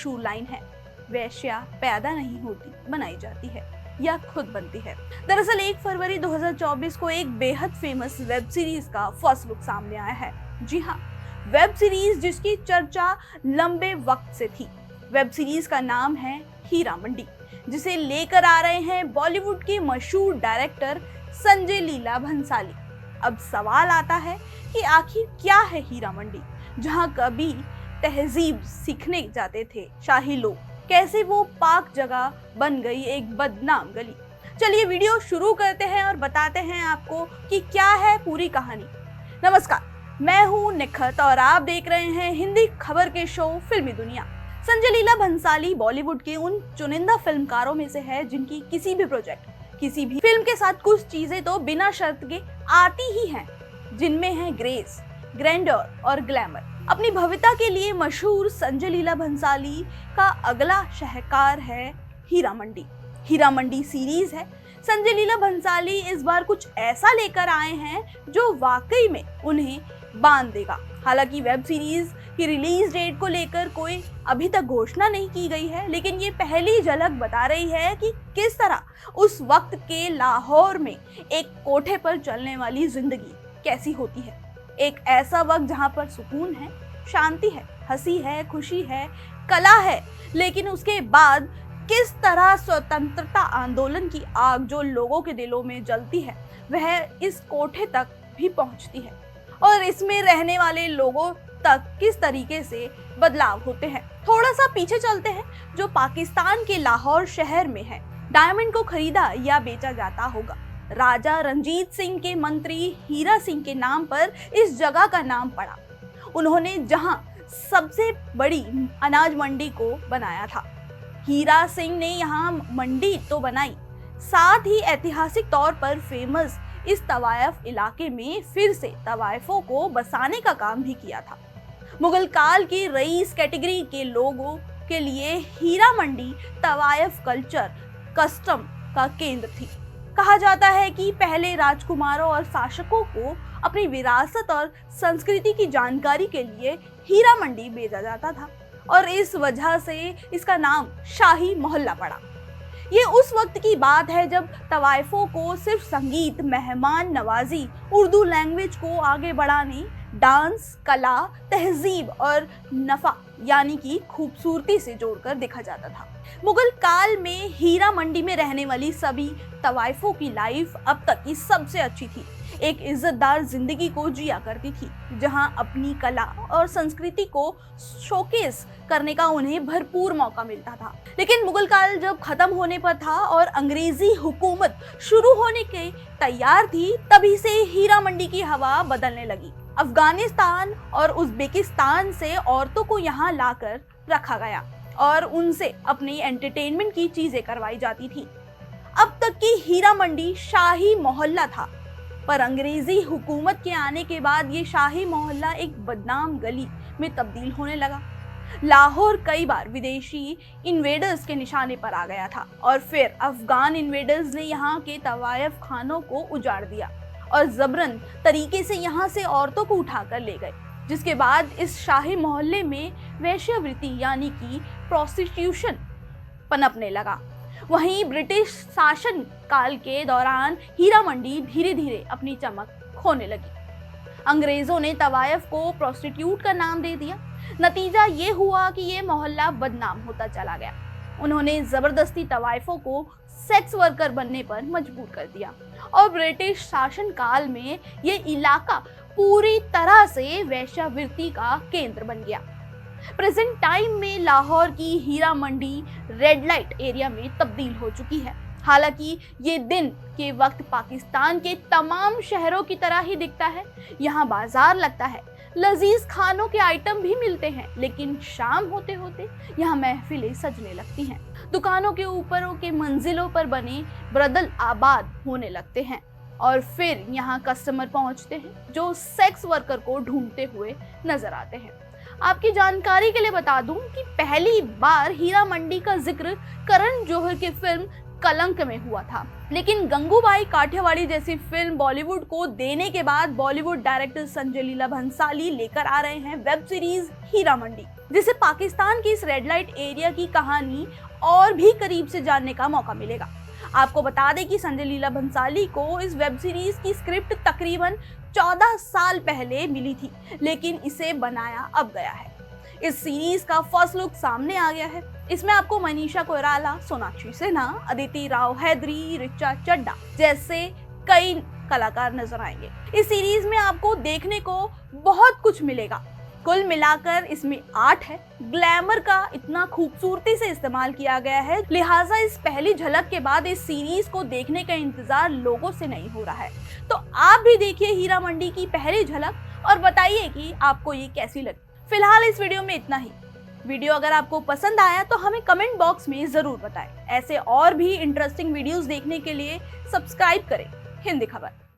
मशहूर लाइन है, वेश्या पैदा नहीं होती, बनाई जाती है या खुद बनती है। दरअसल 1 फरवरी 2024 को एक बेहद फेमस वेब सीरीज का फर्स्ट लुक सामने आया है। जी हाँ, वेब सीरीज जिसकी चर्चा लंबे वक्त से थी। वेब सीरीज का नाम है हीरा मंडी, जिसे लेकर आ रहे हैं बॉलीवुड के मशहूर डायरेक्टर संजय लीला भंसाली। अब सवाल आता है कि आखिर क्या है हीरा मंडी, जहां कभी तहजीब सीखने जाते थे शाही लोग, कैसे वो पाक जगह बन गई एक बदनाम गली। चलिए वीडियो शुरू करते हैं और बताते हैं आपको कि क्या है पूरी कहानी। नमस्कार, मैं हूं निखत और आप देख रहे हैं हिंदी खबर के शो फिल्मी दुनिया। संजय लीला भंसाली बॉलीवुड के उन चुनिंदा फिल्मकारों में से है जिनकी किसी भी प्रोजेक्ट, किसी भी फिल्म के साथ कुछ चीजें तो बिना शर्त के आती ही हैं, जिनमें है ग्रेस, ग्रैंडर और ग्लैमर। अपनी भव्यता के लिए मशहूर संजय लीला भंसाली का अगला शाहकार है हीरा मंडी। हीरा मंडी सीरीज है। संजय लीला भंसाली इस बार कुछ ऐसा लेकर आए हैं जो वाकई में उन्हें बांध देगा। हालांकि वेब सीरीज की रिलीज डेट को लेकर कोई अभी तक घोषणा नहीं की गई है, लेकिन ये पहली झलक बता रही है कि किस तरह उस वक्त के लाहौर में एक कोठे पर चलने वाली जिंदगी कैसी होती है। एक ऐसा वक्त जहां पर सुकून है, शांति है, हंसी है, खुशी है, कला है, लेकिन उसके बाद किस तरह स्वतंत्रता आंदोलन की आग जो लोगों के दिलों में जलती है वह इस कोठे तक भी पहुंचती है और इसमें रहने वाले लोगों तक किस तरीके से बदलाव होते हैं। थोड़ा सा पीछे चलते हैं, जो पाकिस्तान के लाहौर शहर में है। डायमंड को खरीदा या बेचा जाता होगा। राजा रंजीत सिंह के मंत्री हीरा सिंह के नाम पर इस जगह का नाम पड़ा। उन्होंने जहां सबसे बड़ी अनाज मंडी को बनाया था, हीरा सिंह ने यहाँ मंडी तो बनाई, साथ ही ऐतिहासिक तौर पर फेमस इस तवायफ इलाके में फिर से तवायफों को बसाने का काम भी किया था। मुगल काल की रईस कैटेगरी के लोगों के लिए हीरा मंडी तवायफ कल्चर कस्टम का केंद्र थी। कहा जाता है कि पहले राजकुमारों और शासकों को अपनी विरासत और संस्कृति की जानकारी के लिए हीरा मंडी भेजा जाता था और इस वजह से इसका नाम शाही मोहल्ला पड़ा। ये उस वक्त की बात है जब तवायफों को सिर्फ संगीत, मेहमान नवाजी, उर्दू लैंग्वेज को आगे बढ़ाने, डांस, कला, तहजीब और नफा यानी कि खूबसूरती से जोड़कर देखा जाता था। मुगल काल में हीरा मंडी में रहने वाली सभी तवायफों की लाइफ अब तक की सबसे अच्छी थी। एक इज्जतदार जिंदगी को जिया करती थी, जहां अपनी कला और संस्कृति को शोकेस करने का उन्हें भरपूर मौका मिलता था। लेकिन मुगल काल जब खत्म होने पर था और अंग्रेजी हुकूमत शुरू होने के तैयार थी, तभी से हीरा मंडी की हवा बदलने लगी। अफगानिस्तान और उज्बेकिस्तान से औरतों को यहाँ लाकर रखा गया और उनसे अपनी एंटरटेनमेंट की चीजें करवाई जाती थी। अब तक की हीरा मंडी शाही मोहल्ला था, पर अंग्रेजी हुकूमत के आने के बाद ये शाही मोहल्ला एक बदनाम गली में तब्दील होने लगा। लाहौर कई बार विदेशी इन्वेडर्स के निशाने पर आ गया था और फिर अफगान इन्वेडर्स ने यहाँ के तवायफ खानों को उजाड़ दिया और जबरन तरीके से यहाँ से औरतों को उठाकर ले गए, जिसके बाद इस शाही मोहल्ले में वेश्यावृत्ति यानी कि प्रोस्टिट्यूशन पनपने लगा। वहीं ब्रिटिश शासन काल के दौरान हीरा मंडी धीरे धीरे अपनी चमक खोने लगी। अंग्रेजों ने तवायफ को प्रोस्टिट्यूट का नाम दे दिया। नतीजा ये हुआ कि ये मोहल्ला बदनाम होता चला गया। उन्होंने जबरदस्ती तवायफों को सेक्स वर्कर बनने पर मजबूर कर दिया और ब्रिटिश शासन काल में ये इलाका पूरी तरह से वेश्यावृत्ति का केंद्र बन गया। प्रेजेंट टाइम में लाहौर की Heera Mandi red light area में तब्दील हो चुकी है। हालांकि ये दिन के वक्त पाकिस्तान के तमाम शहरों की तरह ही दिखता है। यहाँ बाजार लगता है, लजीज खानों के आइटम भी मिलते हैं, लेकिन शाम होते होते यहाँ महफिलें सजने लगती हैं। दुकानों के ऊपरों के मंजिलों पर बने ब्रदल आबाद होने लगते हैं और फिर यहाँ कस्टमर पहुँचते हैं जो सेक्स वर्कर को ढूंढते हुए नजर आते हैं। आपकी जानकारी के लिए बता दूं कि पहली बार हीरा मंडी का जिक्र करण जौहर की फिल्म कलंक में हुआ था, लेकिन गंगूबाई काठियावाड़ी जैसी फिल्म बॉलीवुड को देने के बाद बॉलीवुड डायरेक्टर संजय लीला भंसाली लेकर आ रहे हैं वेब सीरीज हीरा मंडी। जिससे पाकिस्तान की इस रेड लाइट एरिया की कहानी और भी करीब से जानने का मौका मिलेगा। आपको बता दें कि संजय लीला भंसाली को इस वेब सीरीज की स्क्रिप्ट तकरीबन 14 साल पहले मिली थी, लेकिन इसे बनाया अब गया है। इस सीरीज का फर्स्ट लुक सामने आ गया है। इसमें आपको मनीषा कोइराला, सोनाक्षी सिन्हा, अदिति राव हैदरी, ऋचा चड्ढा जैसे कई कलाकार नजर आएंगे। इस सीरीज में आपको देखने को बहुत कुछ मिलेगा। कुल मिलाकर इसमें आर्ट है, ग्लैमर का इतना खूबसूरती से इस्तेमाल किया गया है, लिहाजा इस पहली झलक के बाद इस सीरीज को देखने का इंतजार लोगों से नहीं हो रहा है। तो आप भी देखिए हीरा मंडी की पहली झलक और बताइए कि आपको ये कैसी लगी। फिलहाल इस वीडियो में इतना ही। वीडियो अगर आपको पसंद आया तो हमें कमेंट बॉक्स में जरूर बताएं। ऐसे और भी इंटरेस्टिंग वीडियोस देखने के लिए सब्सक्राइब करें हिंदी खबर।